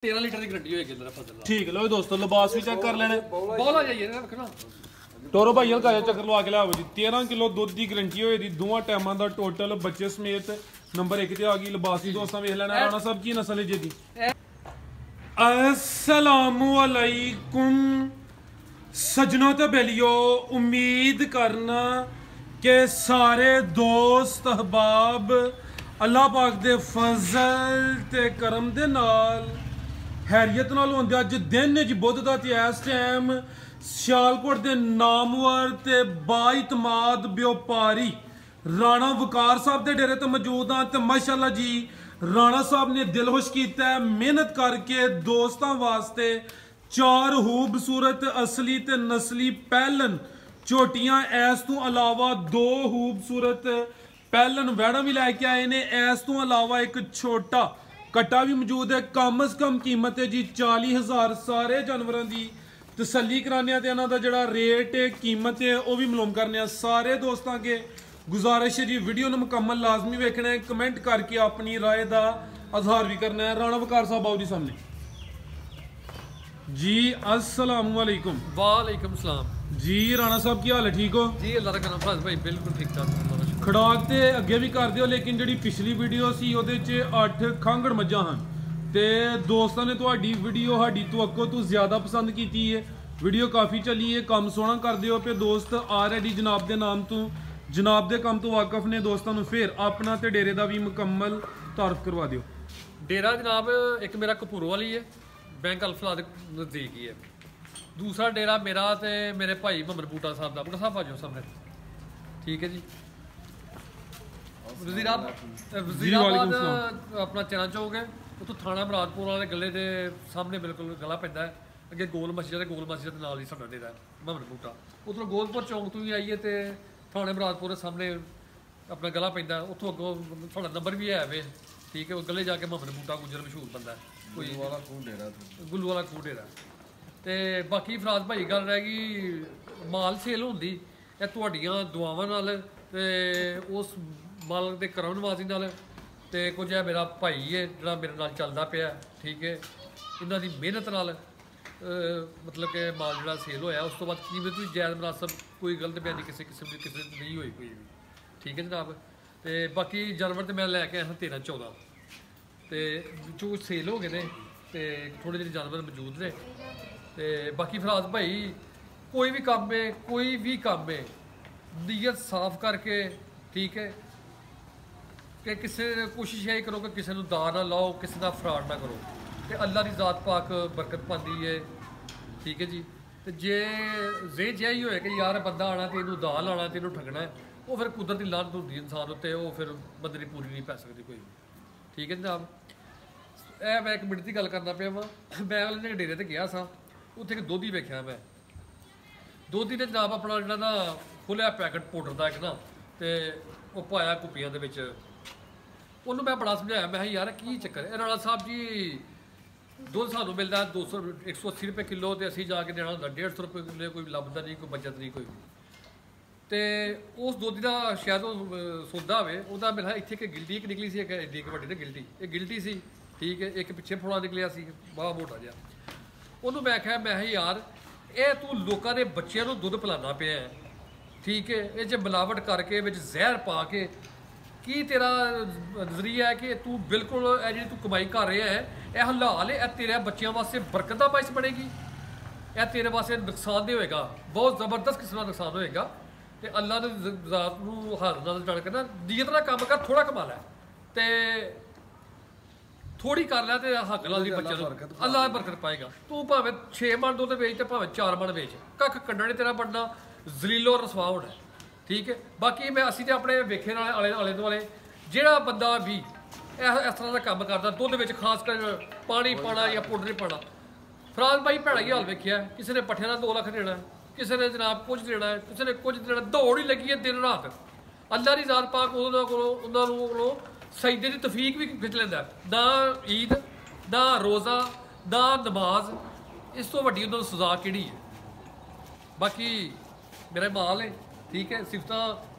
13 litre की guarantee होएगी अंदर फजल। ठीक है लो दोस्तों लिबास भी चेक कर लेने बहुत आ जाइए ना रखना टोरो भाई हल्का चक्कर लवा के लियाओ जी 13 किलो दुध की गारंटी होएगी दोवां टाइमां दा टोटल बच्चे समेत नंबर 1 ते आ गई लिबास भी दोस्तां वेख लेना राणा साहब की नस्ल है जी अस्सलामु अलैकुम सजनों ते बेलियो उम्मीद करना कि सारे दोस्त अहबाब अल्लाह पाक दे फजल ते करम दे नाल हैरियत नाल होंदे अज दिन च बुध दा ते इस टाइम सियालकोट दे नामवर ते बाइतमाद व्यापारी राणा वकार साहब दे डेरे ते मौजूद हाँ ते माशाअल्लाह जी राणा साहब ने दिल खुश कीता है मेहनत करके दोस्तां वास्ते 4 खूबसूरत असली ते नस्ली पैलन झोटियां इस तो अलावा 2 खूबसूरत पैलन वैड़ा भी लैके आए ने इस तो अलावा एक छोटा कट्टा भी मौजूद है कम अज कम कीमत है जी 40,000 सारे जानवरों की तसल्ली कराने ते इन्हां दा जिहड़ा रेट है कीमत है वह भी मालूम करने सारे दोस्तों के गुजारिश है जी वीडियो नूं मुकम्मल लाजमी वेखना है कमेंट करके अपनी राय का इजहार भी करना है राणा वकार साहब आओ जी सामने जी अस्सलाम वालेकुम वालेकुम सलाम जी राणा साहब की हाल है ठीक हो जी अल्लाह दा करम फराज भाई बिल्कुल ठीक ठाक खड़ाक तो अगे भी कर दिओ लेकिन जी पिछली वीडियो सी उहदे च 8 खांगड़ मज्जां हन ते दोस्तों ने तुहाडी वीडियो साडी तवक्को तो ज़्यादा पसंद की है वीडियो काफ़ी चली है काम सोहना कर दिओ पे दोस्त ऑलरेडी जनाब के नाम तो जनाब के काम तो वाकफ ने दोस्तों फिर अपना ते डेरे का भी मुकम्मल तारफ करवा दिओ डेरा जनाब एक मेरा कपूर वाली है बैंक अल्फला दे नज़दीक ही है दूसरा डेरा मेरा ते मेरे भाई मोहम्मद बूटा साहब का बूटा साहब आजो सामने ठीक है जी वजीराबाद अपना चना चौक है उतो थाना मुरादपुर वाले गले के सामने बिल्कुल गला पैंदा है अगे गोल मस्जिद के नाल ही साडा डेरा मोहम्मद बूटा उधरों गोलपुर चौक तो भी आइए तो थाने मुरादपुर के सामने अपना गला पैंदा उतों अगों साडा नंबर भी है वे ठीक है गले जाके मोहम्मद बूटा गुजर मशहूर बंदा है कोई गुल्लू वाला खूह डेरा तो बाकी फराज भाई गल रह गई माल सेल होंदी तुहाडियां दुआवां नाल ते उस मालक के करम नवाजी नाल ते कुछ है मेरा भाई है जिहड़ा मेरे नाल चलदा पिया ठीक है इन्हां दी मेहनत नाल मतलब कि माल जिहड़ा सेल होया उस तो बाद कीमत भी जायज़ मुनासब कोई गलत बयानी किसी किस्म की किसी नहीं हुई कोई भी ठीक है जनाब तो बाकी जानवर तो मैं लैके आया 13-14 तो जो सेल हो गए ने तो थोड़े ਜਿਹੇ जानवर मौजूद ने तो बाकी फराज भाई कोई भी काम है नीयत साफ करके ठीक है कि किसी कोशिश यही करो कि किसी को दा ना लाओ किसी का फ्रॉड ना करो तो अल्लाह की ज़ात पाक बरकत पाती है ठीक है जी तो जे यही होए कि यार बंदा आना तो इनू दा लाना तो इनू ठगना है वो फिर कुदरती लानत होती इंसान उत्ते वो फिर बंदे की पूरी नहीं पै सकती कोई ठीक है जनाब मैं एक मिनट की गल करना पिया वा मैं अगले डेरे ते गया सा उत्थे एक दोधी वेख्या मैं दोधी ने जनाब अपना जिहड़ा ना खुलिया पैकेट पाउडर का एक ना तो वो पाया कुप्पियां दे विच उन्होंने मैं बड़ा समझाया मैं यार की चक्कर है राणा साहब जी दुध सानू मिलता 180 रुपये किलो तो असी जाके देना होंगे 150 रुपये किलो कोई लभदा नहीं कोई बचत नहीं कोई तो उस दुध का शायद सौदा हो वह मेरा इतने एक गिल्टी एक निकली सी एक एडी एक वड्डी गिल्टी एक गिल्टी सी ठीक है एक पिछे फोड़ा निकलिया सी बड़ा मोटा जहा उन्होंने मैं आख्या मैं यार ये तू लोगों के बच्चों को दुध पिलाना पे है ठीक है ये जो मिलावट करके जहर पा के की तेरा नजरिया है कि तू बिल्कुल जी तू कमाई कर रहा है यह हलाल है तेरे बच्चों वास्ते बरकत का बाइस बनेगी यह तेरे वास्ते नुकसान नहीं होएगा बहुत जबरदस्त किस्म का नुकसान होएगा तो अल्लाह ने ज़ात नूं हाथ नाल जान के ना नीयत नाल काम कर थोड़ा कमा लै ते थोड़ी कर लै ते हक नाल बच्चे अल्लाह बरकत पाएगा तू भावें 6 मन दुध बेच तो भावें 4 मन बेच कख कड्ढा नहीं तेरा बनना जलीलो रसवा होना ठीक है बाकी मैं असी तो अपने वेखे आले दुआले जोड़ा बंदा भी इस तरह का काम करता दुध में खास कर पानी पाना या पाउडर पाना फराज भाई भैड़ा ही हाल वेख्या किसी ने पट्ठे का 2 लाख देना किसी ने जनाब कुछ देना है किसी ने कुछ देना दौड़ ही लगी है दिन रात अल्लाह की ज़ात पाक उन्होंने सजदे की तफीक भी खिच लेंदा ना ईद ना रोज़ा ना नमाज इस तो वड्डी उन्होंने सजा किहड़ी है बाकी मेरा माल है ठीक है सिफत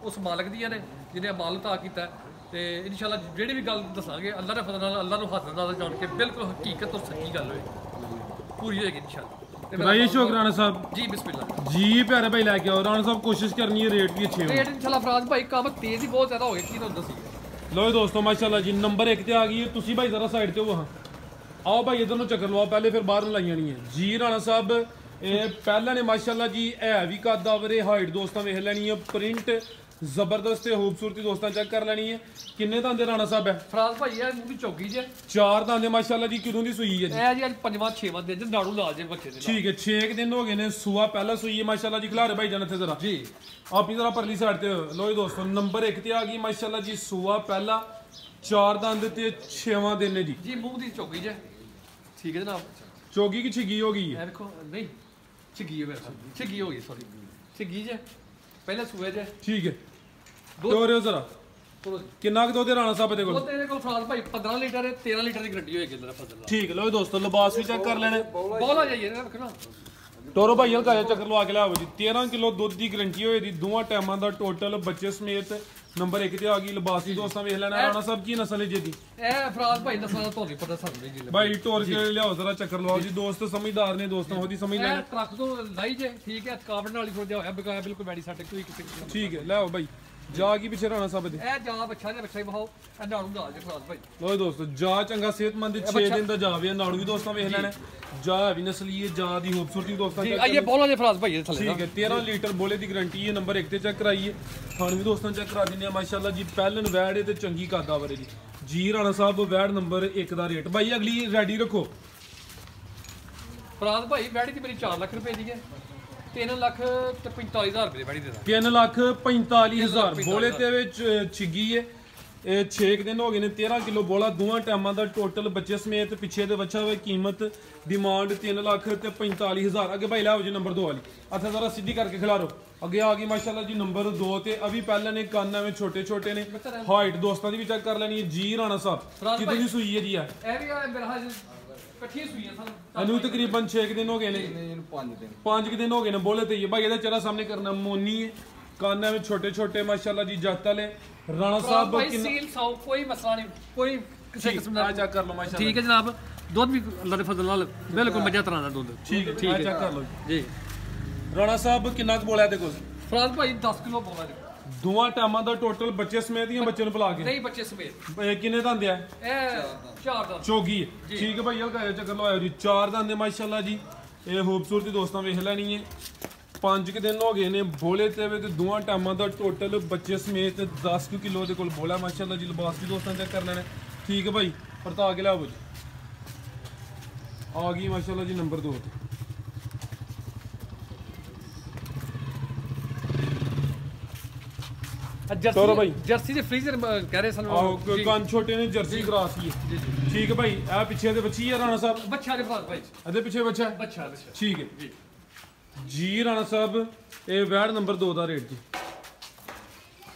उस मालक दियां ने जिन्हें माल अता किया ਤੇ ਇਨਸ਼ਾਅੱਲਾ ਜਿਹੜੀ ਵੀ ਗੱਲ ਦੱਸਾਂਗੇ ਅੱਲਾਹ ਦੇ ਫਜ਼ਲ ਨਾਲ ਅੱਲਾਹ ਨੂੰ ਹੱਥ ਨਾਲ ਜਾਣ ਕੇ ਬਿਲਕੁਲ ਹਕੀਕਤ ਔਰ ਸੱਚੀ ਗੱਲ ਹੋਏਗੀ ਪੂਰੀ ਹੋਏਗੀ ਇਨਸ਼ਾਅੱਲਾ ਰਾਈ ਸ਼ੌਕ ਰਾਣਾ ਸਾਹਿਬ ਜੀ ਬਿਸਮਿल्लाह ਜੀ ਪਿਆਰੇ ਭਾਈ ਲੈ ਕੇ ਆਓ ਰਾਣਾ ਸਾਹਿਬ ਕੋਸ਼ਿਸ਼ ਕਰਨੀ ਹੈ ਰੇਟ ਵੀ ਅੱਛੇ ਹੋਣ ਰੇਟ ਇਨਸ਼ਾਅੱਲਾ ਫਰਾਜ਼ ਭਾਈ ਕੰਮ ਤੇਜ਼ ਹੀ ਬਹੁਤ ਜ਼ਿਆਦਾ ਹੋ ਗਿਆ ਕੀ ਤੁਹਾਨੂੰ ਦੱਸੀਏ ਲੋ ਦੋਸਤੋ ਮਾਸ਼ਾਅੱਲਾ ਜੀ ਨੰਬਰ 1 ਤੇ ਆ ਗਈ ਹੈ ਤੁਸੀਂ ਭਾਈ ਜ਼ਰਾ ਸਾਈਡ ਤੇ ਹੋ ਹਾਂ ਆਓ ਭਾਈ ਇਧਰ ਨੂੰ ਚੱਕਰ ਲਵਾਓ ਪਹਿਲੇ ਫਿਰ ਬਾਹਰ ਨੂੰ ਲਾਈਆਂ ਨਹੀਂ ਹੈ ਜੀ ਰਾਣਾ ਸਾਹਿਬ ਇਹ ਪਹਿਲਾਂ ਨੇ ਮਾਸ਼ਾਅੱਲਾ ਜੀ ਹੈ ਵੀ ਕਾਦਾ ਵਰੇ ਹਾਈਟ ਦੋਸਤਾਂ ਵੇਖ ਲੈਣੀ ਹੈ ਪ੍ਰਿੰਟ ਜ਼ਬਰਦਸਤ ਤੇ ਖੂਬਸੂਰਤੀ ਦੋਸਤਾਂ ਚੈੱਕ ਕਰ ਲੈਣੀ ਹੈ ਕਿੰਨੇ ਦੰਦੇ ਰਾਣਾ ਸਾਹਿਬ ਹੈ ਫਰਾਜ਼ ਭਾਈ ਇਹ ਮੂੰਹ ਦੀ ਚੌਕੀ ਜੇ 4 ਦੰਦੇ ਮਾਸ਼ਾਅੱਲਾ ਜੀ ਕਿਦੋਂ ਦੀ ਸੂਈ ਹੈ ਜੀ ਇਹ ਜੀ ਅੱਜ 5ਵਾਂ 6ਵਾਂ ਦਿਨ ਨਾੜੂ ਲਾ ਜੇ ਬੱਚੇ ਦੇ ਠੀਕ ਹੈ 6 ਦਿਨ ਹੋ ਗਏ ਨੇ ਸੂਆ ਪਹਿਲਾਂ ਸੂਈ ਹੈ ਮਾਸ਼ਾਅੱਲਾ ਜੀ ਖਿਲਾਰੇ ਭਾਈ ਜਾਨ ਇੱਥੇ ਜ਼ਰਾ ਜੀ ਆਪੀ ਜ਼ਰਾ ਪਰਲੀ ਸਾਈਡ ਤੇ ਲੋ ਜੀ ਦੋਸਤੋ ਨੰਬਰ 1 ਤੇ ਆ ਗਈ ਮਾਸ਼ਾਅੱਲਾ ਜੀ ਸੂਆ ਪਹਿਲਾ 4 ਦੰਦ ਤੇ 6ਵਾਂ ਦਿਨ ਨੇ ਜੀ ਮੂੰਹ ਦੀ ਚੌਕੀ ਜੇ ਠੀਕ ਹੈ ਜਨਾਬ ਚੋਗੀ ਕੀ ਛਿੱਗੀ ਹੋ ਗਈ ਹੈ ਇਹ ਵੇਖੋ ਨਹੀਂ ਛਿੱਗੀ ਹੋ ਗਈ ਸੌਰੀ ਛਿੱਗੀ ਜੇ ਪਹਿਲੇ ਸੂਏ ਜੇ ਠੀਕ ਹੈ ਤੋਰਿਓ ਜ਼ਰਾ ਚਲੋ ਜੀ ਕਿੰਨਾ ਕੁ ਦੁੱਧ ਹੈ ਰਾਣਾ ਸਾਹਿਬ ਦੇ ਕੋਲ ਉਹ ਤੇਰੇ ਕੋਲ ਫਰਾਜ਼ ਭਾਈ 15 ਲੀਟਰ ਹੈ 13 ਲੀਟਰ ਦੀ ਗਰੰਟੀ ਹੋਏਗੀ ਅੰਦਰ ਫਜ਼ਲ ਠੀਕ ਹੈ ਲੋ ਜੀ ਦੋਸਤੋ ਲਿਬਾਸ ਵੀ ਚੈੱਕ ਕਰ ਲੈਣੇ ਬੋਲਾ ਜਾਈਏ ਨਾ ਵੇਖਣਾ ਟੋਰੋ ਭਾਈ ਹਲਕਾ ਜਿਹਾ ਚੱਕਰ ਲਵਾ ਕੇ ਲਿਆਓ ਜੀ 13 ਕਿਲੋ ਦੁੱਧ ਦੀ ਗਰੰਟੀ ਹੋਏ ਦੀ ਦੋਵਾਂ ਟਾਈਮਾਂ ਦਾ ਟੋਟਲ ਬੱਚੇ ਸਮੇਤ ਨੰਬਰ 1 ਤੇ ਆ ਗਈ ਲਿਬਾਸ ਵੀ ਦੋਸਤਾਂ ਵੇਖ ਲੈਣਾ ਰਾਣਾ ਸਾਹਿਬ ਕੀ ਨਸਲ ਹੈ ਜੀ ਦੀ ਇਹ ਫਰਾਜ਼ ਭਾਈ ਨਸਲਾਂ ਦਾ ਤੁਹਾਨੂੰ ਪਤਾ ਸਾਨੂੰ ਨਹੀਂ ਜੀ ਭਾਈ ਟੋਰ ਕੇ ਲਿਆਓ ਜ਼ਰਾ ਚੱਕਰ ਲਵਾਓ ਜੀ ਦੋਸਤ ਸਮਝਦਾਰ ਨੇ ਦੋਸਤਾਂ ਉਹਦੀ ਸਮਝ ਲੈਣ ਇਹ ਟਰੱਕ ਤੋਂ ਲਾਈ ਜੇ ਠੀਕ ਹੈ ਕਾਵੜ ਨਾਲ ਹੀ ਥੋੜਾ ਹੋਇਆ ਬਕਾਇਆ ਬਿਲਕੁਲ ਬੈਡੀ ਸਾਡੇ ਕੋਈ ਕਿਸੇ ਠੀਕ ਹੈ ਲਿਆਓ ਭਾਈ ਜਾ ਕੀ ਪਿੱਛੇ ਰਾਣਾ ਸਾਹਿਬ ਦੇ ਇਹ ਜਾ ਬੱਚਾ ਜੇ ਬੱਚਾ ਹੀ ਬਹਾਓ ਇਹ ਨਾੜੂ ਨਾਲ ਜੇ ਫਰਾਜ਼ ਭਾਈ ਲੋ ਦੋਸਤੋ ਜਾ ਚੰਗਾ ਸਿਹਤਮੰਦ 6 ਦਿਨ ਦਾ ਜਾ ਵੀ ਨਾੜੂ ਵੀ ਦੋਸਤਾਂ ਵੇਖ ਲੈਣਾ ਜਾ ਵੀ ਨਸਲੀ ਹੈ ਜਾ ਦੀ ਖੂਬਸੂਰਤੀ ਦੋਸਤਾਂ ਜੀ ਆਈਏ ਬੋਲਾ ਜੇ ਫਰਾਜ਼ ਭਾਈ ਥੱਲੇ ਠੀਕ ਹੈ 13 ਲੀਟਰ ਬੋਲੇ ਦੀ ਗਾਰੰਟੀ ਹੈ ਨੰਬਰ 1 ਤੇ ਚੈੱਕ ਕਰਾਈਏ ਖਾਣ ਵੀ ਦੋਸਤਾਂ ਚੈੱਕ ਕਰਾ ਦਿੰਦੇ ਆ ਮਾਸ਼ਾਅੱਲਾ ਜੀ ਪਹਿਲਨ ਵੈੜ ਤੇ ਚੰਗੀ ਕਾਦਾ ਵਰੇ ਜੀ ਰਾਣਾ ਸਾਹਿਬ ਵੈੜ ਨੰਬਰ 1 ਦਾ ਰੇਟ ਭਾਈ ਅਗਲੀ ਰੈਡੀ ਰੱਖੋ ਫਰਾਜ਼ ਭਾਈ ਵੈੜੀ ਦੀ ਮੇਰੀ 4 ਲੱਖ ਰੁਪਏ ਦੀ ਹੈ 3 ਲੱਖ ਤੇ 45,000 ਰੁਪਏ ਵੈੜੀ ਦੇ 3,45,000 ਬੋਲੇ ਤੇ ਵਿੱਚ ਛਿੱਗੀ ਹੈ ਇਹ 6 ਦਿਨ ਹੋ ਗਏ ਨੇ 13 ਕਿਲੋ ਬੋਲਾ ਦੋਵਾਂ ਟਾਈਮਾਂ ਦਾ ਟੋਟਲ ਬੱਚੇ ਸਮੇਤ ਪਿੱਛੇ ਦੇ ਬੱਚਾ ਹੋਵੇ ਕੀਮਤ ਡਿਮਾਂਡ 3 ਲੱਖ ਤੇ 45,000 ਅੱਗੇ ਭਾਈ ਲਾਓ ਜੀ ਨੰਬਰ 2 ਵਾਲੀ ਅੱਛਾ ਜ਼ਰਾ ਸਿੱਧੀ ਕਰਕੇ ਖਿਲਾਰੋ ਅੱਗੇ ਆ ਗਈ ਮਾਸ਼ਾਅੱਲਾ ਜੀ ਨੰਬਰ 2 ਤੇ ਅਭੀ ਪਹਿਲਾਂ ਨੇ ਕੰਨ ਐਵੇਂ ਛੋਟੇ ਛੋਟੇ ਨੇ ਹਾਈਟ ਦੋਸਤਾਂ ਦੀ ਵੀ ਚੈੱਕ ਕਰ ਲੈਣੀ ਹੈ ਜੀ ਰਾਣਾ ਸਾਹਿਬ ਕਿਦੋਂ ਦੀ ਸੂਈ ਹੈ ਜੀ ਆ ਇਹ ਵੀ ਮੇਰਾ ਹਾਲ ਇਕੱਠੀ ਸੂਈ ਹੈ ਸਾਨੂੰ ਅਨੂ ਤਕਰੀਬਨ 6 ਦਿਨ ਹੋ ਗਏ ਨੇ 5 ਦਿਨ ਹੋ ਗਏ ਨੇ ਬੋਲੇ ਤੇ ਇਹ ਭਾਈ ਇਹਦਾ ਚਿਹਰਾ ਸਾਹਮਣੇ ਕਰਨਾ ਮੋਨੀ ਹੈ ਕੰਨ ਐਵੇਂ ਛੋਟੇ ਛੋਟੇ ਮਾਸ਼ਾਅੱਲਾ ਜੀ ਜੱਤ ਵਾਲੇ ਰਾਣਾ ਸਾਹਿਬ ਸੀਲ ਸਾਊ ਕੋਈ ਮਸਲਾ ਨਹੀਂ ਕੋਈ ਕਿਸੇ ਕਿਸਮ ਦਾ ਚੈੱਕ ਕਰ ਲਓ ਮਾਸ਼ਾਅੱਲਾ ਠੀਕ ਹੈ ਜਨਾਬ ਦੁੱਧ ਵੀ ਅੱਲਾਹ ਦੇ ਫਜ਼ਲ ਨਾਲ ਬਿਲਕੁਲ ਮੱਝਾਂ ਤਰ੍ਹਾਂ ਦਾ ਦੁੱਧ ਠੀਕ ਹੈ ਚੈੱਕ ਕਰ ਲਓ ਜੀ ਰਾਣਾ ਸਾਹਿਬ ਕਿੰਨਾ ਕੁ ਬੋਲਿਆ ਤੇ ਕੁਝ ਫਰਾਜ਼ ਭਾਈ 10 ਕਿਲੋ ਬੋਲਾ ਜੀ ਦੋਵਾਂ ਟਾਈਮਾਂ ਦਾ ਟੋਟਲ ਬੱਚੇ ਸਮੇਤ ਦੀਆਂ ਬੱਚੇ ਨੂੰ ਪਿਲਾ ਕੇ ਨਹੀਂ ਬੱਚੇ ਸਮੇਤ ਇਹ ਕਿੰਨੇ ਦੰਦ ਆ ਇਹ 4 ਦਾ ਚੋਗੀ ਠੀਕ ਹੈ ਭਾਈ ਹਲਕਾ ਜਿਹਾ ਚੱਕਰ ਲਵਾਇਓ ਜੀ 4 ਦੰਦ ਮਾਸ਼ਾਅੱਲਾ ਜੀ ਇਹ ਖੂਬਸੂਰਤੀ ਦੋਸਤਾਂ ਵੇਖ ਲੈਣੀ ਹੈ 5 ਦਿਨ ਹੋ ਗਏ ਨੇ ਬੋਲੇ ਤੇ ਦੋਵਾਂ ਟਾਈਮਾਂ ਦਾ ਟੋਟਲ ਬੱਚੇ ਸਮੇਤ 10 ਕਿਲੋ ਦੇ ਕੋਲ ਬੋਲਾ ਮਾਸ਼ਾਅੱਲਾ ਜੀ ਲਿਬਾਸ ਵੀ ਦੋਸਤਾਂ ਚੈੱਕ ਕਰ ਲੈਣਾ ਠੀਕ ਹੈ ਭਾਈ ਪਰਤਾ ਕੇ ਲਿਆਓ ਜੀ ਆ ਗਈ ਮਾਸ਼ਾਅੱਲਾ ਜੀ ਨੰਬਰ 2 ਤੇ ਜਰਸੀ ਦੇ ਫ੍ਰੀਜ਼ਰ ਕਹਿ ਰਹੇ ਸਾਨੂੰ ਆਹ ਕੰਨ ਛੋਟੇ ਨੇ ਜਰਸੀ ਕਰਾਸ ਹੀ ਹੈ ਠੀਕ ਹੈ ਭਾਈ ਇਹ ਪਿੱਛੇ ਦੇ ਬੱਚੀ ਹੈ ਰਾਣਾ ਸਾਹਿਬ ਬੱਚਾ ਦੇ ਫਰਾਜ਼ ਭਾਈ ਇਹਦੇ ਪਿੱਛੇ ਬੱਚਾ ਬੱਚਾ ਠੀਕ ਹੈ ਜੀ ਰਾਣਾ ਸਾਹਿਬ ਇਹ ਵੈੜ ਨੰਬਰ 2 ਦਾ ਰੇਟ ਜੀ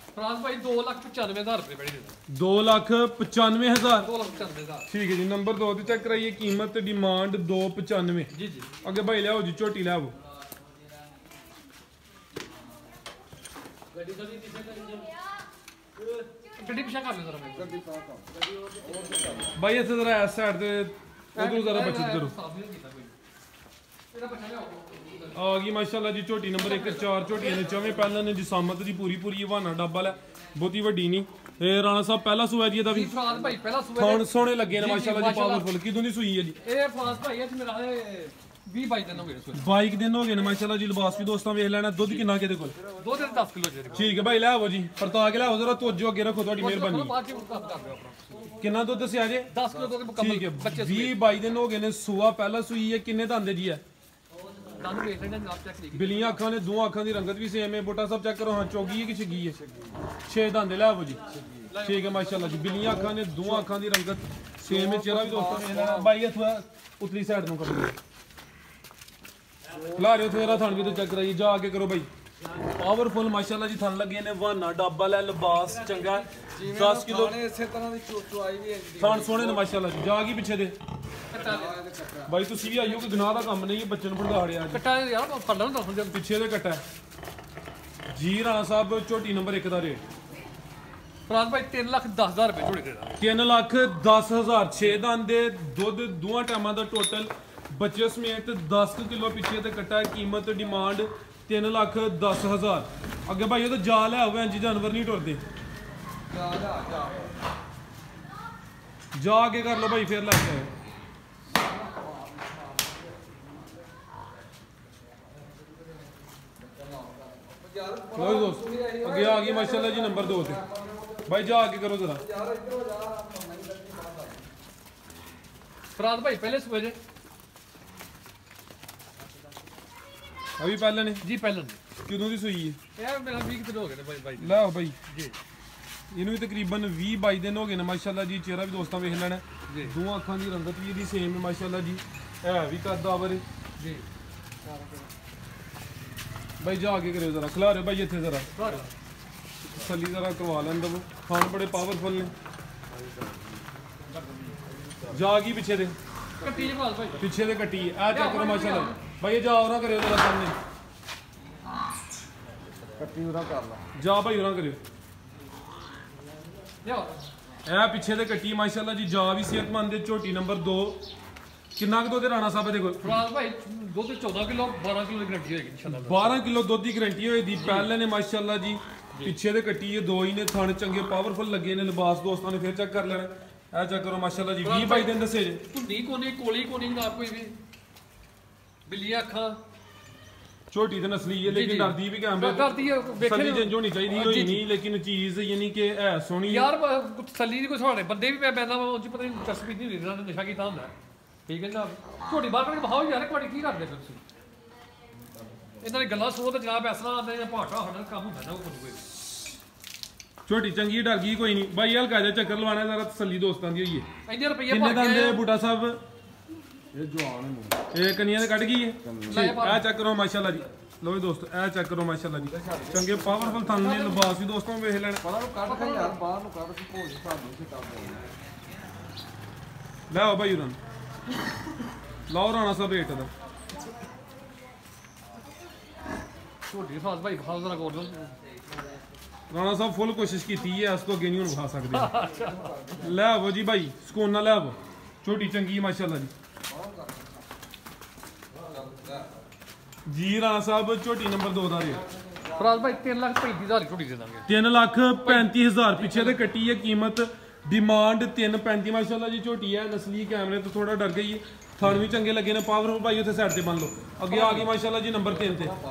ਫਰਾਜ਼ ਭਾਈ 2,95,000 ਰੁਪਏ ਬੜੀ ਦੇ 2,95,000 2,95,000 ਠੀਕ ਹੈ ਜੀ ਨੰਬਰ 2 ਤੇ ਚੈੱਕ ਕਰਾਈਏ ਕੀਮਤ ਡਿਮਾਂਡ 2,95 ਜੀ ਜੀ ਅੱਗੇ ਭਾਈ ਲਿਆਓ ਜੀ ਝੋਟੀ ਲਿਆਓ ਗੱਡੀ ਪਿਛਾ ਕਰ ਲੈ ਜ਼ਰਾ ਭਾਈ ਇੱਥੇ ਜ਼ਰਾ ਇਸ ਸਾਈਡ ਤੇ ਉਧਰ ਜ਼ਰਾ ਬਚਤ ਕਰੋ ਇਹਦਾ ਬੱਚਾ ਲਿਆਓ ਆ ਗਈ ਮਾਸ਼ਾਅੱਲਾ ਜੀ ਝੋਟੀ ਨੰਬਰ 1 4 ਝੋਟੀਆਂ ਨੇ ਚਵੇਂ ਪਹਿਲਾਂ ਨੇ ਜਿਸਾਮਤ ਦੀ ਪੂਰੀ ਹਵਾਨਾ ਡੱਬਾ ਲੈ ਬਹੁਤੀ ਵੱਡੀ ਨਹੀਂ ਇਹ ਰਾਣਾ ਸਾਹਿਬ ਪਹਿਲਾ ਸੂਆ ਜੀ ਇਹਦਾ ਵੀ ਫਰਾਜ਼ ਭਾਈ ਪਹਿਲਾ ਸੂਆ ਥਣ ਸੋਹਣੇ ਲੱਗੇ ਨੇ ਮਾਸ਼ਾਅੱਲਾ ਜੀ ਪਾਵਰਫੁਲ ਕਿਦੋਂ ਦੀ ਸੂਈ ਹੈ ਜੀ ਇਹ ਫਰਾਜ਼ ਭਾਈ ਇਹ ਮੇਰਾ 20-22 ਦਿਨ ਹੋ ਗਏ ਸੂਏ 22 ਦਿਨ ਹੋ ਗਏ ਨੇ ਮਾਸ਼ਾਅੱਲਾ ਜੀ ਲਿਬਾਸ ਵੀ ਦੋਸਤਾਂ ਵੇਖ ਲੈਣਾ ਦੁੱਧ ਕਿੰਨਾ ਕਿਹਦੇ ਕੋਲ ਦੁੱਧ ਦੇ 10 ਕਿਲੋ ਜਿਹੜੇ ਠੀਕ ਹੈ ਭਾਈ ਲੈ ਆਵੋ ਜੀ ਪਰਤਾ ਕੇ ਲਿਆਓ ਜ਼ਰਾ ਤੋਜੋ ਅੱਗੇ ਰੱਖੋ ਤੁਹਾਡੀ ਮਿਹਰਬਾਨੀ ਬਾਅਦ ਚ ਕੰਮ ਕਰ ਦਿਓ ਆਪਣਾ ਕਿੰਨਾ ਦੁੱਧ ਦੱਸਿਆ ਜੇ 10 ਕਿਲੋ ਦੁੱਧ ਮੁਕੰਮਲ ਠੀਕ ਹੈ ਬੱਚੇ 20-22 ਦਿਨ ਹੋ ਗਏ ਨੇ ਸੂਆ ਪਹਿਲਾ ਸੂਈ ਹੈ ਕਿੰਨੇ ਦੰਦੇ ਜੀ ਹੈ ਦੰਦ ਵੇਖ ਲੈਣਾ ਜਨਾਬ ਚੈੱਕ ਲਈ ਬਿਲੀਆਂ ਅੱਖਾਂ ਨੇ ਦੋ ਅੱਖਾਂ ਦੀ ਰੰਗਤ ਵੀ ਸੇਮ ਹੈ ਬੋਟਾ ਸਾਹਿਬ ਚੈੱਕ ਕਰੋ ਹਾਂ ਚੋਗੀ ਹੈ ਕਿ ਛਗੀ ਹੈ 6 ਦੰਦੇ ਲੈ ਆਵੋ ਜੀ ਠੀਕ ਹੈ ਮਾਸ਼ਾਅੱਲਾ ਜੀ ਬਿਲੀਆਂ ਅੱਖਾਂ ਨੇ ਦੋ ਅੱਖਾਂ ਦੀ ਰੰਗਤ ਸੇਮ ਹੈ ਚਿਹਰਾ ਵੀ ਦੋਸਤੋ ਵੇਖ ਲੈਣਾ ਬਾਈ ਥੋੜਾ ਉਤਲੀ ਸਾਈਡ ਨੂੰ ਕਰੋ ਖਿਲਾਰਿਓ ਥੋੜਾ ਥਣ ਵੀ ਤੇ ਚੈੱਕ ਕਰਾਈ ਜਾ ਕੇ ਕਰੋ ਬਾਈ ਪਾਵਰਫੁਲ ਮਾਸ਼ਾਅੱਲਾ ਜੀ ਥਣ ਲੱਗੇ ਨੇ ਵਾਨਾ ਡੱਬਾ ਲੈ ਲਿਬਾਸ ਚੰਗਾ 10 ਕਿਲੋ ਇਸੇ ਤਰ੍ਹਾਂ ਦੀ ਚੁਆਈ ਵੀ ਥਣ ਸੋਹਣੇ ਨੇ ਮਾਸ਼ਾਅੱਲਾ ਜੀ ਜਾ ਕੀ ਪਿੱਛੇ ਦੇ ਬਾਈ ਤੁਸੀਂ ਵੀ ਆਇਓ ਕਿ ਗੁਨਾਹ ਦਾ ਕੰਮ ਨਹੀਂ ਹੈ ਬੱਚੇ ਨੂੰ ਭੜਕਾੜਿਆ ਅੱਜ ਕੱਟਾ ਯਾਰ ਫੜ ਲੈਣਾ ਦੱਸ ਪਿੱਛੇ ਦੇ ਕੱਟਾ ਜੀ ਰਾਣਾ ਸਾਹਿਬ ਝੋਟੀ ਨੰਬਰ 1 ਦਾ ਰੇਟ ਫਰਾਜ਼ ਭਾਈ 3,10,000 ਰੁਪਏ ਝੋਟੀ ਦੇ ਦਾਂਗੇ 3,10,000 6 ਦੰਦ ਦੇ ਦੁੱਧ ਦੋਵਾਂ ਟਾਈਮਾਂ ਦਾ ਟੋਟਲ ਬੱਚੇ ਸਮੇਤ 10 ਕਿਲੋ ਪਿੱਛੇ ਤੇ ਕੱਟਾ ਕੀਮਤ ਡਿਮਾਂਡ 3,10,000 ਅੱਗੇ ਭਾਈ ਉਹ ਤਾਂ ਜਾ ਲੈ ਆਵੇ ਇੰਜ ਜਾਨਵਰ ਨਹੀਂ ਟੁਰਦੇ ਜਾ ਕੇ ਕਰ ਲਓ ਭਾਈ ਫਿਰ ਲੈ ਕੇ ਆਓ ਲੋ ਦੋਸਤ ਅੱਗੇ ਆ ਗਈ ਮਾਸ਼ਾਅੱਲਾ ਜੀ ਨੰਬਰ 2 ਤੇ ਭਾਈ ਜਾ ਕੇ ਕਰੋ ਜ਼ਰਾ ਫਰਾਜ਼ ਭਾਈ ਪਹਿਲੇ ਸੂਏ ਜੇ ਅਭੀ ਪਹਿਲਾਂ ਨੇ ਜੀ ਪਹਿਲਾਂ ਕਿਦੋਂ ਦੀ ਸੂਈ ਹੈ ਇਹ ਮੇਰਾ 20 ਦਿਨ ਹੋ ਗਏ ਨੇ ਭਾਈ ਲੈ ਆਓ ਭਾਈ ਜੀ ਇਹਨੂੰ ਵੀ ਤਕਰੀਬਨ 20-22 ਦਿਨ ਹੋ ਗਏ ਨੇ ਮਾਸ਼ਾਅੱਲਾ ਜੀ ਚਿਹਰਾ ਵੀ ਦੋਸਤਾਂ ਵੇਖ ਲੈਣਾ ਜੀ ਦੋਵਾਂ ਅੱਖਾਂ ਦੀ ਰੰਗਤ ਵੀ ਇਹਦੀ ਸੇਮ ਹੈ ਮਾਸ਼ਾਅੱਲਾ ਜੀ ਹੈ ਵੀ ਕੱਦ ਆਵਰ ਜੀ ਭਾਈ ਜਾ ਕੇ ਕਰਿਓ ਜ਼ਰਾ ਖਿਲਾ ਰਹੇ ਭਾਈ ਇੱਥੇ ਜ਼ਰਾ ਥੱਲੀ ਜ਼ਰਾ ਕਰਵਾ ਲੈਂਦਾ ਉਹ ਖਾਣ ਬੜੇ ਪਾਵਰਫੁਲ ਨੇ ਜਾ ਗਈ ਪਿੱਛੇ ਦੇ ਕੱਟੀ ਜੀ ਫਰਾਜ਼ ਭਾਈ ਪਿੱਛੇ ਦੇ ਕੱਟੀ ਆ ਚੈੱਕ ਕਰੋ ਮਾਸ਼ਾਅੱਲਾ ਭਾਈ ਜਾ ਉਹਨਾਂ ਕਰਿਓ ਜ਼ਰਾ ਸਾਹਮਣੇ ਕੱਟੀ ਉਰਾ ਕਰ ਲਾ ਜਾ ਭਾਈ ਉਹਨਾਂ ਕਰਿਓ ਲਿਆਓ ਇਹ ਪਿੱਛੇ ਦੇ ਕੱਟੀ ਮਾਸ਼ਾਅੱਲਾ ਜੀ ਜਾ ਵੀ ਸਿਹਤਮੰਦ ਦੇ ਝੋਟੀ ਨੰਬਰ 2 ਕਿੰਨਾ ਕੁ ਦੁੱਧ ਰਾਣਾ ਸਾਹਿਬ ਦੇ ਕੋਲ ਫਰਾਜ਼ ਭਾਈ ਦੁੱਧ 14 ਕਿਲੋ 12 ਕਿਲੋ ਦੀ ਗਰੰਟੀ ਹੋਏਗੀ ਇਨਸ਼ਾਅੱਲਾ 12 ਕਿਲੋ ਦੁੱਧ ਦੀ ਗਰੰਟੀ ਹੋਈ ਦੀ ਪਹਿਲੇ ਨੇ ਮਾਸ਼ਾਅੱਲਾ ਜੀ ਪਿੱਛੇ ਦੇ ਕੱਟੀ ਇਹ ਦੋ ਹੀ ਨੇ ਥਣ ਚੰਗੇ ਪਾਵਰਫੁਲ ਲੱਗੇ ਨੇ ਲਿਬਾਸ ਦੋਸਤਾਂ ਨੇ ਫਿਰ ਚੈੱਕ ਕਰ ਲੈਣਾ ਇਹ ਚੈੱਕ ਕਰੋ ਮਾਸ਼ਾਅੱਲਾ ਜੀ 20-22 ਦਿਨ ਦੱਸੇ ਜੇ ਧੁੰਨੀ ਕੋਨੀ ਕੋਲੀ ਕੋਨੀ ਨਾ ਕੋਈ ਵੀ ਬਿੱਲੀਆਂ ਅੱਖਾਂ ਛੋਟੀ ਤੇ ਨਸਲੀ ਹੈ ਲੇਕਿਨ ਡਰਦੀ ਵੀ ਕੈਮਰੇ ਡਰਦੀ ਹੈ ਵੇਖੇ ਸੱਲੀ ਚੇਂਜ ਹੋਣੀ ਚਾਹੀਦੀ ਹੋਈ ਨਹੀਂ ਲੇਕਿਨ ਚੀਜ਼ ਯਾਨੀ ਕਿ ਹੈ ਸੋਹਣੀ ਯਾਰ ਤਸੱਲੀ ਦੀ ਕੋਈ ਸਵਾਲ ਨਹੀਂ ਬੰਦੇ ਵੀ ਮੈਂ ਬੈਂਦਾ ਉਹ ਚ ਪਤਾ ਨਹੀਂ ਚਸਪੀ ਨਹੀਂ ਹੁੰਦੀ ਇਹਨਾਂ ਨੇ ਨਸ਼ਾ ਕੀਤਾ ਹੁੰਦਾ ਠੀਕ ਹੈ ਜਨਾਬ ਛੋਟੀ ਬਾਹਰ ਕਰਕੇ ਬਹਾਓ ਯਾਰ ਤੁਹਾਡੀ ਕੀ ਕਰਦੇ ਤੁਸੀਂ ਇਹਨਾਂ ਦੀ ਗੱਲਾਂ ਸੁਣੋ ਤੇ ਜਨਾਬ ਐਸਾ ਆਉਂਦੇ ਜਾਂ ਭਾਟਾ ਸਾਡਾ ਕੰਮ ਹੁੰਦਾ ਨਾ ਉਹ ਕੋਈ ਛੋਟੀ ਚੰਗੀ ਡਰ ਗਈ ਕੋਈ ਨਹੀਂ ਬਾਈ ਹਲਕਾ ਜਿਹਾ ਚੱਕਰ ਲਵਾਣਾ ਜ਼ਰਾ ਤਸੱਲੀ ਦੋਸਤਾਂ ਦੀ ਹੋਈ ਹੈ ਇੰਨੇ ਰੁਪਏ ਕਿੰਨੇ ਭਰ ਦੰਦੇ ਕੇ ਬੂਟਾ ਸਾਹਿਬ ਇਹ ਜਵਾਨ ਨੂੰ ਇਹ ਕੰਨੀਆਂ ਦੇ ਕੱਢ ਗਈ ਹੈ ਲੈ ਇਹ ਚੈੱਕ ਕਰੋ ਮਾਸ਼ਾਅੱਲਾ ਜੀ ਲੋ ਵੀ ਦੋਸਤੋ ਇਹ ਚੈੱਕ ਕਰੋ ਮਾਸ਼ਾਅੱਲਾ ਜੀ ਚੰਗੇ ਪਾਵਰਫੁਲ ਥਣ ਨੇ ਲਿਬਾਸ ਵੀ ਦੋਸਤੋਂ ਵੇਖ ਲੈਣ ਪਤਾ ਨੂੰ ਕੱਢ ਕੇ ਯਾਰ ਬਾਹਰ ਨੂੰ ਕੱਢ ਕੇ ਭੋਜ ਸਾਨੂੰ ਇੱਥੇ ਕੰਮ ਕਰਨਾ ਲੈ ਆਓ ਭਾਈ ਉਹਨਾਂ ਲਾਓ ਰਾਣਾ ਸਾਹਿਬ ਰੇਟ ਦਾ ਛੋਟੀ ਫਾਸ ਭਾਈ ਫਾਸ ਦਾ ਕੋਲ ਰਾਣਾ ਸਾਹਿਬ ਫੁੱਲ ਕੋਸ਼ਿਸ਼ ਕੀਤੀ ਹੈ ਇਸ ਤੋਂ ਅੱਗੇ ਨਹੀਂ ਹੁਣ ਵਿਖਾ ਸਕਦੇ ਲੈ ਆਵੋ ਜੀ ਭਾਈ ਸਕੂਨ ਨਾਲ ਲੈ ਆਵੋ ਛੋਟੀ ਚੰਗੀ ਮਾਸ਼ਾਅੱਲਾ ਜੀ ਜੀ ਰਾਣਾ ਸਾਹਿਬ ਛੋਟੀ ਨੰਬਰ 2 ਦਾ ਰੇਟ ਫਰਾਜ਼ ਭਾਈ 3,35,000 ਛੋਟੀ ਦੇ ਦਾਂਗੇ 3,35,000 ਪਿੱਛੇ ਤੇ ਕੱਟੀ ਹੈ ਕੀਮਤ ਡਿਮਾਂਡ 3,35 ਮਾਸ਼ਾਅੱਲਾ ਜੀ ਝੋਟੀ ਹੈ ਨਸਲੀ ਕੈਮਰੇ ਤੋਂ ਥੋੜਾ ਡਰ ਗਈ ਹੈ ਥਣ ਵੀ ਚੰਗੇ ਲੱਗੇ ਨੇ ਪਾਵਰਫੁਲ ਭਾਈ ਉੱਥੇ ਸਾਈਡ ਤੇ ਬੰਨ ਲਓ ਅੱਗੇ ਆ ਗਈ ਮਾਸ਼ਾਅੱਲਾ ਜੀ ਨੰਬਰ 3 ਤੇ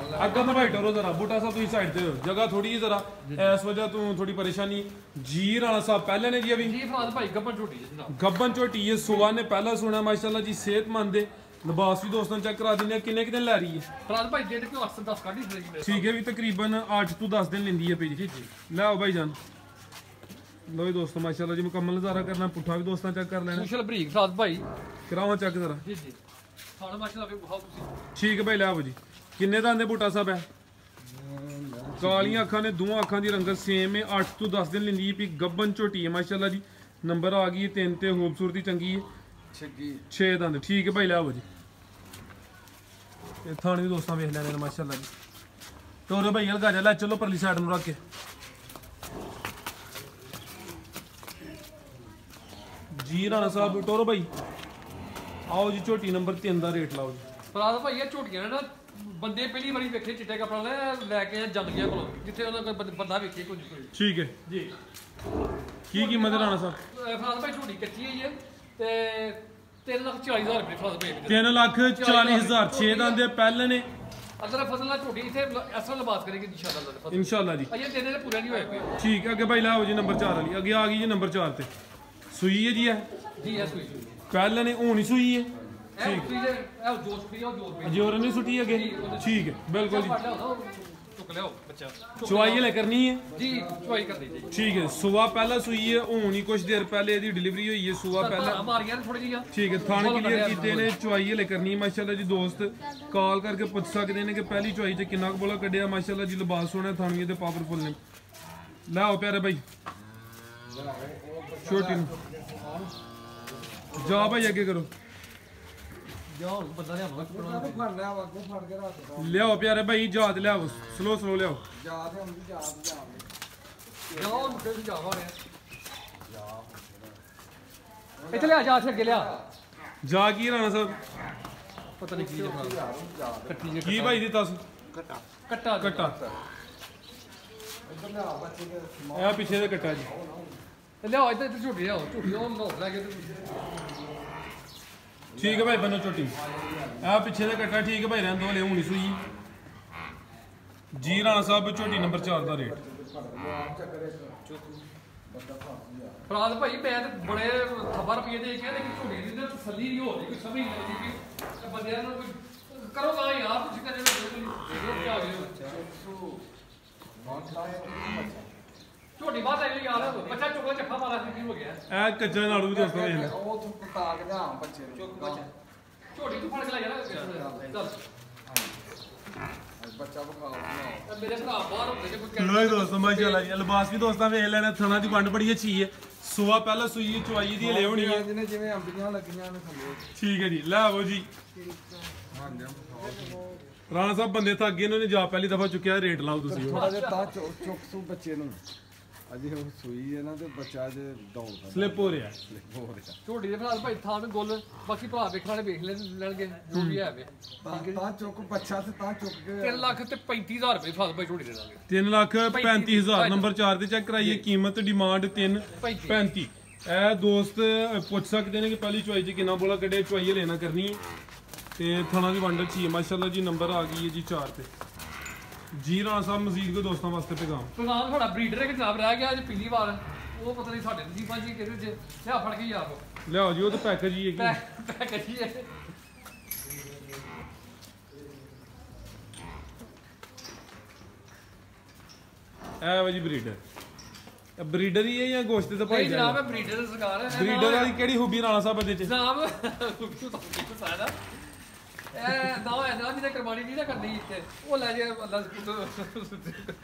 ਅੱਗਾ ਤਾਂ ਭਾਈ ਟਰੋ ਜ਼ਰਾ ਬੂਟਾ ਸਾਹਿਬ ਤੁਸੀਂ ਸਾਈਡ ਤੇ ਹੋ ਜਗ੍ਹਾ ਥੋੜੀ ਜਿਹੀ ਜ਼ਰਾ ਇਸ ਵਜ੍ਹਾ ਤੋਂ ਥੋੜੀ ਪਰੇਸ਼ਾਨੀ ਜੀ ਰਾਣਾ ਸਾਹਿਬ ਪਹਿਲੇ ਨੇ ਜੀ ਅਭੀ ਜੀ ਫਰਾਜ਼ ਭਾਈ ਗੱਬਨ ਛੋਟੀ ਹੈ ਜਨਾਬ ਗੱਬਨ ਝੋਟੀ ਹੈ ਸੁਬਾ ਨੇ ਪਹਿਲਾਂ ਸੁਣਿਆ ਮਾਸ਼ਾਅੱਲਾ ਜੀ ਸਿਹਤਮੰਦ ਦੇ ਲਿਬਾਸ ਵੀ ਦੋਸਤਾਂ ਚੈੱਕ ਕਰਾ ਦਿੰਦੇ ਕਿੰਨੇ ਕਿਤੇ ਲੈ ਰਹੀ ਹੈ ਫਰਾਜ਼ ਭਾਈ ਜਿਹੜੇ ਕਿ 8-10 ਕੱਢੀ ਸੀ ਠੀਕ ਹੈ ਵੀ ਤਕਰੀਬਨ 8 ਤੋਂ 10 ਦਿਨ ਲੈਂਦੀ ਹੈ ਪਈ ਜੀ ਲੈ ਆਓ ਭਾਈ ਜਾਨ ਲੋ ਜੀ ਦੋਸਤੋ ਮਾਸ਼ਾਅੱਲਾ ਜੀ ਮੁਕੰਮਲ ਨਜ਼ਾਰਾ ਕਰਨਾ ਪੁੱਠਾ ਵੀ ਦੋਸਤਾਂ ਚੈੱਕ ਕਰ ਲੈਣਾ ਸੋਸ਼ਲ ਬਰੀਕ ਫਰਾਜ਼ ਭਾਈ ਕਰਾਵਾਂ ਚੈੱਕ ਜ਼ਰਾ ਜੀ ਜੀ ਸਾਡਾ ਮਾਸ਼ਾਅੱਲਾ ਵੀ ਬਹੁਤ ਤੁਸੀਂ ਠੀਕ ਹੈ ਭਾਈ ਲੈ ਆਓ ਜੀ ਕਿੰਨੇ ਦਾ ਆਂਦੇ ਬੂਟਾ ਸਾਹਿਬ ਹੈ ਕਾਲੀਆਂ ਅੱਖਾਂ ਨੇ ਦੋਵਾਂ ਅੱਖਾਂ ਦੀ ਰੰਗਤ ਸੇਮ ਹੈ 8 ਤੋਂ 10 ਦਿਨ ਲੈਂਦੀ ਹੈ ਵੀ ਗੱਬਨ ਝੋਟੀ ਹੈ ਮਾਸ਼ਾਅੱਲਾ ਜੀ ਨੰਬਰ ਆ ਗਈ 3 ਤੇ ਖੂਬਸੂਰਤੀ ਚੰਗੀ ਹੈ 6 ਦੰਦ ਠੀਕ ਹੈ ਭਾਈ ਲੈ ਆਓ ਜੀ ਇਹ ਥਾਣ ਵੀ ਦੋਸਤਾਂ ਵੇਖ ਲੈਣੇ ਨੇ ਮਾਸ਼ਾਅੱਲਾ ਜੀ ਤੋਰੇ ਭਾਈ ਹਲਕਾ ਜਾ ਲੈ ਚਲੋ ਪਰਲੀ ਸਾਈਡ ਨੂੰ ਰੱਖ ਕੇ ਜੀ ਰਾਣਾ ਸਾਹਿਬ ਟੋਰੋ ਭਾਈ ਆਓ ਜੀ ਝੋਟੀ ਨੰਬਰ 3 ਦਾ ਰੇਟ ਲਾਓ ਜੀ ਫਰਾਜ਼ ਭਾਈ ਇਹ ਝੋਟੀਆਂ ਨੇ ਨਾ ਬੰਦੇ ਪਹਿਲੀ ਵਾਰੀ ਵੇਖੇ ਚਿੱਟੇ ਕੱਪੜਾ ਲੈ ਕੇ ਜੰਗੀਆਂ ਕੋਲ ਜਿੱਥੇ ਉਹਨਾਂ ਕੋਈ ਬੰਦਾ ਵੇਖੇ ਕੁਝ ਕੋਈ ਠੀਕ ਹੈ ਜੀ ਕੀ ਕੀਮਤ ਹੈ ਰਾਣਾ ਸਾਹਿਬ ਫਰਾਜ਼ ਭਾਈ ਝੋਟੀ ਕੱਚੀ ਹੋਈ ਹੈ ਤੇ 3,40,000 ਰੁਪਏ ਫਰਾਜ਼ ਭਾਈ 3,40,000 6 ਦੰਦੇ ਪਹਿਲੇ ਨੇ ਅਦਰ ਫਸਲ ਨਾਲ ਝੋਟੀ ਇੱਥੇ ਐਸਾ ਲਿਬਾਸ ਕਰੇਗੀ ਇਨਸ਼ਾਅੱਲਾ ਇਨਸ਼ਾਅੱਲਾ ਜੀ ਅਜੇ ਦਿਨ ਦੇ ਪੂਰੇ ਨਹੀਂ ਹੋਏ ਪਏ ਠੀਕ ਹੈ ਅੱਗੇ ਭਾਈ ਲਾਓ ਜੀ ਨੰਬਰ 4 ਵਾਲੀ ਅੱਗੇ ਆ ਗਈ ਜੀ ਨੰਬਰ 4 ਤੇ ਸੂਈ ਹੈ ਜੀ ਇਹ ਜੀ ਐਸ ਵੀ ਪਹਿਲੇ ਨੇ ਹੁਣ ਹੀ ਸੂਈ ਹੈ ਇਹ ਉੱਤੇ ਜੇ ਇਹ ਜੋਸ਼ ਪੀ ਉਹ ਜੋਰ ਪੀ ਜੋਰ ਨਹੀਂ ਸੁੱਟੀ ਅੱਗੇ ਠੀਕ ਹੈ ਬਿਲਕੁਲ ਜੀ ਚੁੱਕ ਲਿਓ ਬੱਚਾ ਚੁਆਈ ਹਲੇ ਕਰਨੀ ਹੈ ਜੀ ਚੁਆਈ ਕਰ ਦੇ ਜੀ ਠੀਕ ਹੈ ਸੁਬਾ ਪਹਿਲਾਂ ਸੂਈ ਹੈ ਹੁਣ ਹੀ ਕੁਝ ਦੇਰ ਪਹਿਲੇ ਇਹਦੀ ਡਿਲੀਵਰੀ ਹੋਈ ਹੈ ਸੁਬਾ ਪਹਿਲਾਂ ਮਾਰੀਆਂ ਥੋੜੀ ਜਿਹੀਆਂ ਠੀਕ ਹੈ ਥਾਣ ਕਲੀਅਰ ਕੀਤੇ ਨੇ ਚੁਆਈ ਹਲੇ ਕਰਨੀ ਹੈ ਮਾਸ਼ਾਅੱਲਾ ਜੀ ਦੋਸਤ ਕਾਲ ਕਰਕੇ ਪੁੱਛ ਸਕਦੇ ਨੇ ਕਿ ਪਹਿਲੀ ਚੁਆਈ 'ਚ ਕਿੰਨਾ ਕੁ ਬੋਲਾ ਕੱਢਿਆ ਮਾਸ਼ਾਅੱਲਾ ਜੀ ਲਿਬਾਸ ਸੋਹਣਾ ਥਾਣੀਆਂ ਤੇ ਪਾਵਰਫੁਲ ਨੇ ਲੈ ਆਓ ਪਿਆਰੇ ਭਾਈ ਛੋਟੀ ਨੂੰ ਜਾ ਭਾਈ ਅੱਗੇ ਕਰੋ ਜਾਓ ਬੰਦਾ ਲਿਆਵਾਂਗਾ ਚੁੱਕਣਾ ਫੜ ਲਿਆ ਵਾਗੂ ਫੜ ਕੇ ਰੱਖ ਲਿਆਓ ਪਿਆਰੇ ਭਾਈ ਜਾਤ ਲਿਆਓ ਸਲੋ ਲਿਆਓ ਜਾ ਤੇ ਹੁੰਦੀ ਜਾ ਜਾਓ ਮੁੰਡੇ ਨੂੰ ਜਾਵਾ ਨੇ ਇੱਥੇ ਲਿਆ ਜਾ ਅੱਗੇ ਲਿਆ ਜਾ ਕੀ ਰਾਣਾ ਸਾਹਿਬ ਪਤਾ ਨਹੀਂ ਕੀ ਜਫਾ ਕੱਟੀ ਜੇ ਕੀ ਭਾਈ ਦੀ ਦੱਸ ਘਟਾ ਕੱਟਾ ਕੱਟਾ ਇੱਧਰ ਲਿਆ ਬੱਚੇ ਦੇ ਇਹ ਪਿੱਛੇ ਦੇ ਕੱਟਾ ਜੀ ਲਿਆਓ ਇੱਧਰ ਝੂਠੀ ਲਿਆਓ ਝੂਠੀ ਉਹ ਨੋ ਲੈ ਕੇ ਠੀਕ ਹੈ ਭਾਈ ਬੰਨੋ ਝੋਟੀ ਆ ਪਿੱਛੇ ਦੇ ਕੱਟਾ ਠੀਕ ਹੈ ਭਾਈ ਰਹਿਣ ਦੋ ਲੈ ਹੁਣੀ ਸੂਈ ਜੀ ਰਾਣਾ ਸਾਹਿਬ ਝੋਟੀ ਨੰਬਰ 4 ਦਾ ਰੇਟ ਫਰਾਦ ਭਾਈ ਮੈਂ ਤੇ ਬੜੇ ਖਬਰ ਰੁਪਏ ਦੇ ਕੇ ਲੇਕਿਨ ਝੂਠੀ ਦੀ ਤਾਂ ਤਸੱਲੀ ਨਹੀਂ ਹੋ ਰਹੀ ਕੋਈ ਸਮਝ ਨਹੀਂ ਆਉਂਦੀ ਕਿ ਬੰਦਿਆਂ ਨੂੰ ਕੋਈ ਕਰੋ ਨਾ ਯਾਰ ਤੁਸੀਂ ਕਹਿੰਦੇ ਹੋ ਕੀ ਆ ਗਏ ਝੋਟੀ ਬਾਤ ਹੈ ਯਾਰ ਬੱਚਾ ਚੁੱਕਦਾ ਚੱਫਾ ਮਾਰਾ ਸੀ ਕੀ ਹੋ ਗਿਆ ਇਹ ਕੱਚਾ ਨਾੜੂ ਵੀ ਦੋਸਤੋ ਵੇਖ ਲੈ ਉਹ ਤੋਂ ਪਤਾ ਕੇ ਲਿਆ ਬੱਚੇ ਨੂੰ ਚੁੱਕ ਬੱਚਾ ਝੋਟੀ ਤੂੰ ਫੜ ਕੇ ਲੈ ਜਾ ਚੱਲ ਬੱਚਾ ਬਖਾਓ ਨਾ ਮੇਰੇ ਭਰਾ ਬਾਹਰ ਹੁੰਦੇ ਜੇ ਕੋਈ ਲੋ ਦੋਸਤੋ ਮਾਸ਼ਾਅੱਲਾ ਜੀ ਲਿਬਾਸ ਵੀ ਦੋਸਤਾਂ ਵੇਖ ਲੈਣਾ ਥਣਾ ਦੀ ਵੰਡ ਬੜੀ ਅੱਛੀ ਹੈ ਸੁਆ ਪਹਿਲਾਂ ਸੂਈ ਚੁਆਈ ਦੀ ਹਲੇ ਹੋਣੀ ਹੈ ਜਿਹਨੇ ਜਿਵੇਂ ਅੰਬੀਆਂ ਲੱਗੀਆਂ ਨੇ ਥੱਲੇ ਠੀਕ ਹੈ ਜੀ ਲੈ ਆਵੋ ਜੀ ਹਾਂਜੀ ਰਾਣਾ ਸਾਹਿਬ ਬੰਦੇ ਤਾਂ ਅੱਗੇ ਇਹਨਾਂ ਨੇ ਜਾ ਪਹਿਲੀ ਦਫਾ ਚੁੱਕਿਆ ਰੇਟ ਲਾਓ ਤੁਸੀਂ ਥੋੜਾ ਜਿਹਾ ਤਾਂ ਚੁੱਕ ਸੂ ਬੱਚੇ ਨੂੰ ਅਜੇ ਉਹ ਸੂਈ ਹੈ ਨਾ ਤੇ ਬੱਚਾ ਜੇ ਦੌੜਦਾ ਸਲਿੱਪ ਹੋ ਰਿਹਾ ਹੋ ਰਿਹਾ ਝੋਟੀ ਦੇ ਭਰਾ ਭਾਈ ਥਾਂ ਨੂੰ ਗੁੱਲ ਬਾਕੀ ਭਰਾ ਵੇਖਣ ਵਾਲੇ ਵੇਖ ਲੈਣਗੇ ਜੋ ਵੀ ਹੈ ਵੇ ਤਾਂ ਚੁੱਕ ਬੱਚਾ ਤੇ ਤਾਂ ਚੁੱਕ ਕੇ 3 ਲੱਖ ਤੇ 35000 ਰੁਪਏ ਫਸ ਭਾਈ ਝੋਟੀ ਦੇ ਦਾਂਗੇ 3,35,000 ਨੰਬਰ 4 ਤੇ ਚੈੱਕ ਕਰਾਈਏ ਕੀਮਤ ਡਿਮਾਂਡ 3,35 ਇਹ ਦੋਸਤ ਪੁੱਛ ਸਕਦੇ ਨੇ ਕਿ ਪਹਿਲੀ ਚੁਆਈ 'ਚ ਕਿੰਨਾ ਬੋਲਾ ਕੱਢੇ ਚੁਆਈ ਲੈਣਾ ਕਰਨੀ ਤੇ ਥਾਣਾ ਦੀ ਵੰਡ ਅੱਛੀ ਹੈ ਮਾਸ਼ਾਅੱਲਾ ਜੀ ਨੰਬਰ ਆ ਗਈ ਹੈ ਜੀ 4 ਤੇ ਜੀ ਰਾਣਾ ਸਾਹਿਬ ਮਜ਼ੀਦ ਕੋ ਦੋਸਤਾਂ ਵਾਸਤੇ ਪੈਗਾਮ ਪ੍ਰਧਾਨ ਸਾਡਾ ਬਰੀਡਰ ਇੱਕ ਜਨਾਬ ਰਹਿ ਗਿਆ ਅੱਜ ਪਿਛਲੀ ਵਾਰ ਉਹ ਪਤਾ ਨਹੀਂ ਸਾਡੇ ਨਸੀਬਾਂ ਜੀ ਕਿਹਦੇ ਚ ਲਿਆ ਫੜ ਕੇ ਯਾਰ ਲਿਆਓ ਜੀ ਉਹ ਤਾਂ ਪੈਕੇਜ ਹੀ ਹੈ ਪੈ ਕਰੀ ਹੈ ਇਹ ਵਾ ਜੀ ਬਰੀਡਰ ਹੀ ਹੈ ਜਾਂ ਗੋਸ਼ਤ ਦਾ ਭਾਈ ਭਾਈ ਜਨਾਬ ਬਰੀਡਰ ਦਾ ਸਰਕਾਰ ਹੈ ਬਰੀਡਰ ਵਾਲੀ ਕਿਹੜੀ ਖੂਬੀ ਰਾਣਾ ਸਾਹਿਬ ਦੇ ਚ ਜਨਾਬ ਤੂੰ ਤਾਂ ਸਾਡਾ ਇਹ ਨਾ ਜਿਹਨੇ ਕੁਰਬਾਨੀ ਨਹੀਂ ਨਾ ਕਰਨੀ ਇੱਥੇ ਉਹ ਲੈ ਜੇ ਅੱਲਾ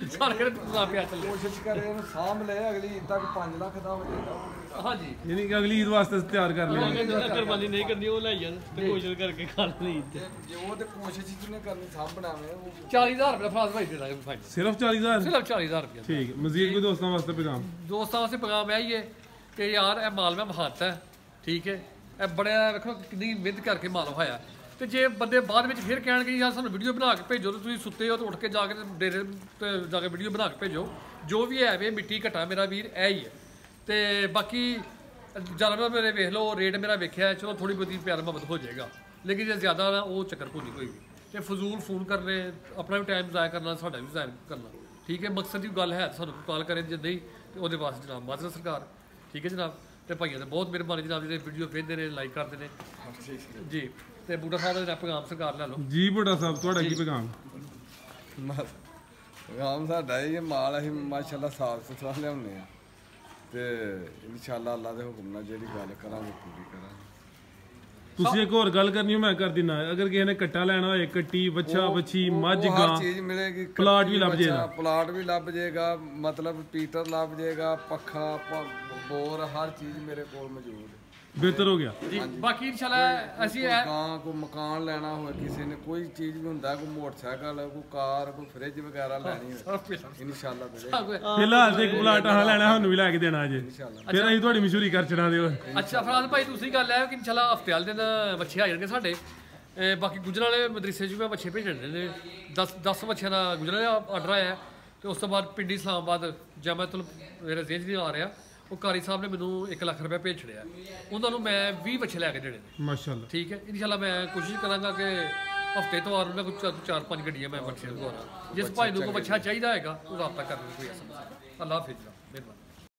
ਸਾਰੇ ਕਿਹੜੇ ਤੁਲਾ ਪਿਆ ਚੱਲੇ ਕੋਸ਼ਿਸ਼ ਕਰੇ ਇਹਨੂੰ ਸਾਂਭ ਲੈ ਅਗਲੀ ਈਦ ਤੱਕ 5 ਲੱਖ ਦਾ ਹੋ ਜਾਏਗਾ ਹਾਂਜੀ ਯਾਨੀ ਕਿ ਅਗਲੀ ਈਦ ਵਾਸਤੇ ਤਿਆਰ ਕਰ ਲਿਆ ਜਿਹਨੇ ਕੁਰਬਾਨੀ ਨਹੀਂ ਕਰਨੀ ਉਹ ਲੈ ਜਾਣ ਤੇ ਕੋਸ਼ਿਸ਼ ਕਰਕੇ ਖਾ ਲਈ ਤੇ ਜੇ ਉਹ ਤੇ ਕੋਸ਼ਿਸ਼ ਜਿਹਨੇ ਕਰਨੀ ਸਾਂਭਣਾ ਵੇ ਉਹ 40000 ਰੁਪਏ ਫਰਾਜ਼ ਭਾਈ ਦੇ ਦਾਂਗੇ ਫਾਈਨਲ ਸਿਰਫ 40,000 ਸਿਰਫ 40000 ਰੁਪਏ ਠੀਕ ਹੈ ਮਜ਼ੀਦ ਕੋਈ ਦੋਸਤਾਂ ਵਾਸਤੇ ਪੈਗਾਮ ਦੋਸਤਾਂ ਵਾਸਤੇ ਪੈਗਾਮ ਇਹ ਹੀ ਹੈ ਕਿ ਯਾਰ ਇਹ ਮਾਲ ਮੈਂ ਮਹਾਨਤਾ ਹੈ ਠੀਕ ਹੈ ਇਹ ਬੜਾ ਵੇਖੋ ਕਿੰਨੀ ਮਿਹਨਤ ਕਰਕੇ ਮਾਲ ਹੋਇਆ ਤੇ ਜੇ ਬੰਦੇ ਬਾਅਦ ਵਿੱਚ ਫਿਰ ਕਹਿਣਗੇ ਯਾਰ ਸਾਨੂੰ ਵੀਡੀਓ ਬਣਾ ਕੇ ਭੇਜੋ ਤੇ ਤੁਸੀਂ ਸੁੱਤੇ ਹੋ ਤੇ ਉੱਠ ਕੇ ਜਾ ਕੇ ਡੇਰੇ ਤੇ ਜਾ ਕੇ ਵੀਡੀਓ ਬਣਾ ਕੇ ਭੇਜੋ ਜੋ ਵੀ ਹੈ ਵੇ ਮਿੱਟੀ ਘਟਾ ਮੇਰਾ ਵੀਰ ਇਹ ਹੀ ਹੈ ਤੇ ਬਾਕੀ ਜਾਨਵਰ ਮੇਰੇ ਵੇਖ ਲਓ ਰੇਟ ਮੇਰਾ ਵੇਖਿਆ ਚਲੋ ਥੋੜੀ ਬਹੁਤੀ ਪਿਆਰ ਮੁਹੱਬਤ ਹੋ ਜਾਏਗਾ ਲੇਕਿਨ ਜੇ ਜ਼ਿਆਦਾ ਨਾ ਉਹ ਚੱਕਰ ਭੁੱਲੀ ਕੋਈ ਵੀ ਤੇ ਫਜ਼ੂਲ ਫੋਨ ਕਰਨੇ ਆਪਣਾ ਵੀ ਟਾਈਮ ਜ਼ਾਇਆ ਕਰਨਾ ਸਾਡਾ ਵੀ ਜ਼ਾਇਆ ਕਰਨਾ ਠੀਕ ਹੈ ਮਕਸਦ ਦੀ ਗੱਲ ਹੈ ਸਾਨੂੰ ਕਾਲ ਕਰੇ ਜੇ ਨਹੀਂ ਤੇ ਉਹਦੇ ਵਾਸਤੇ ਜਨਾਬ ਮਾਜ਼ਰ ਸਰਕਾਰ ਠੀਕ ਹੈ ਜਨਾਬ ਤੇ ਭਾਈਆਂ ਦੇ ਬਹੁਤ ਮਿਹਰਬਾਨੀ ਜਨਾਬ ਜਿਹੜੇ ਵੀਡੀਓ ਵੇਖਦੇ ਨੇ ਲਾਈਕ ਕਰਦੇ ਨੇ ਜੀ ਤੇ ਬੂਟਾ ਸਾਹਿਬ ਦਾ ਪੈਗਾਮ ਸਰਕਾਰ ਲੈ ਲਓ ਜੀ ਬੁੱਢਾ ਸਾਹਿਬ ਤੁਹਾਡਾ ਕੀ ਪੈਗਾਮ ਗਾਮ ਸਾਡਾ ਇਹ ਮਾਲ ਅਸੀਂ ਮਾਸ਼ਾਅੱਲਾ ਸਾਫ ਸੁਥਰਾ ਲਿਆਉਂਦੇ ਆ ਤੇ ਇਨਸ਼ਾਅੱਲਾ ਅੱਲਾ ਦੇ ਹੁਕਮ ਨਾਲ ਜਿਹੜੀ ਗੱਲ ਕਰਾਂਗੇ ਪੂਰੀ ਕਰਾਂਗੇ ਤੁਸੀਂ ਇੱਕ ਹੋਰ ਗੱਲ ਕਰਨੀ ਮੈਂ ਕਰ ਦਿੰਨਾ ਅਗਰ ਕਿਸੇ ਨੇ ਕੱਟਾ ਲੈਣਾ ਹੋਏ ਕੱਟੀ ਬੱਚਾ ਬੱਚੀ ਮੱਝ ਉਹ ਗਾਂ ਹਰ ਚੀਜ਼ ਮਿਲੇਗੀ ਪਲਾਟ ਵੀ ਲੱਭ ਜਾਏਗਾ ਪਲਾਟ ਵੀ ਲੱਭ ਜਾਏਗਾ ਮਤਲਬ ਪੀਟਰ ਲੱਭ ਜਾਏਗਾ ਪੱਖਾ ਬੋਰ ਹਰ ਚੀਜ਼ ਮੇਰੇ ਕੋਲ ਮੌਜੂਦ ਹੈ ਬਿਹਤਰ ਹੋ ਗਿਆ ਜੀ ਬਾਕੀ ਇਨਸ਼ਾਅੱਲਾ ਅਸੀਂ ਕੋਈ ਗਾਂ ਕੋਈ ਮਕਾਨ ਲੈਣਾ ਹੋਵੇ ਕਿਸੇ ਨੇ ਕੋਈ ਚੀਜ਼ ਵੀ ਹੁੰਦਾ ਕੋਈ ਮੋਟਰਸਾਈਕਲ ਕੋਈ ਕਾਰ ਕੋਈ ਫ੍ਰਿਜ ਵਗੈਰਾ ਲੈਣੀ ਹੋਵੇ ਇਨਸ਼ਾਅੱਲਾ ਮਿਲੇਗੀ ਫਿਲਹਾਲ ਤੇ ਇੱਕ ਪਲਾਟ ਆਹ ਲੈਣਾ ਸਾਨੂੰ ਵੀ ਲੈ ਕੇ ਦੇਣਾ ਜੇ ਫਿਰ ਅਸੀਂ ਤੁਹਾਡੀ ਮਸ਼ਹੂਰੀ ਕਰ ਛੜਾ ਦਿਓ ਅੱਛਾ ਫਰਾਜ਼ ਭਾਈ ਦੂਸਰੀ ਗੱਲ ਹੈ ਕਿ ਇਨਸ਼ਾਅੱਲਾ ਹਫਤੇ ਵਾਲੇ ਦਿਨ ਬੱਚੇ ਆ ਜਾਣਗੇ ਸਾਡੇ ਬਾਕੀ ਗੁਜਰਾਂ ਵਾਲੇ ਮਦਰਸੇ 'ਚ ਮੈਂ ਬੱਚੇ ਭੇਜਣੇ ਨੇ 10 ਬੱਚਿਆਂ ਦਾ ਗੁਜਰਾਂ ਦਾ ਆਰਡਰ ਆਇਆ ਤੇ ਉਸ ਤੋਂ ਬਾਅਦ ਪਿੰਡੀ ਇਸਲਾਮਾਬਾਦ ਜਮਾਤੁਲ ਮੇਰੇ ਜ਼ੇਜ ਨਹੀਂ ਆ ਰਿਹਾ ਉਹ ਕਾਰੀ ਸਾਹਿਬ ਨੇ ਮੈਨੂੰ 1 ਲੱਖ ਰੁਪਏ ਭੇਜ ਛੜਿਆ ਉਹਨਾਂ ਨੂੰ ਮੈਂ 20 ਬੱਚੇ ਲੈ ਕੇ ਦੇਣੇ ਨੇ ਮਾਸ਼ਾਅੱਲਾ ਠੀਕ ਹੈ ਇਨਸ਼ਾਅੱਲਾ ਮੈਂ ਕੋਸ਼ਿਸ਼ ਕਰਾਂਗਾ ਕਿ ਹਫਤੇ ਤੋਂ ਆ ਉਹਨਾਂ ਕੋਲ 4-5 ਗੱਡੀਆਂ ਮੈਂ ਬੱਚੇ ਦਵਾਰਾਂ ਜਿਸ ਭਾਈ ਨੂੰ ਕੋਈ ਬੱਚਾ ਚਾਹੀਦਾ ਹੈਗਾ ਉਹ ਰਾਬਤਾ ਕਰਨ ਕੋਈ ਐਸਾ ਅੱਲਾਹ ਹਾਫਿਜ਼ ਮਿਹਰਬਾਨੀ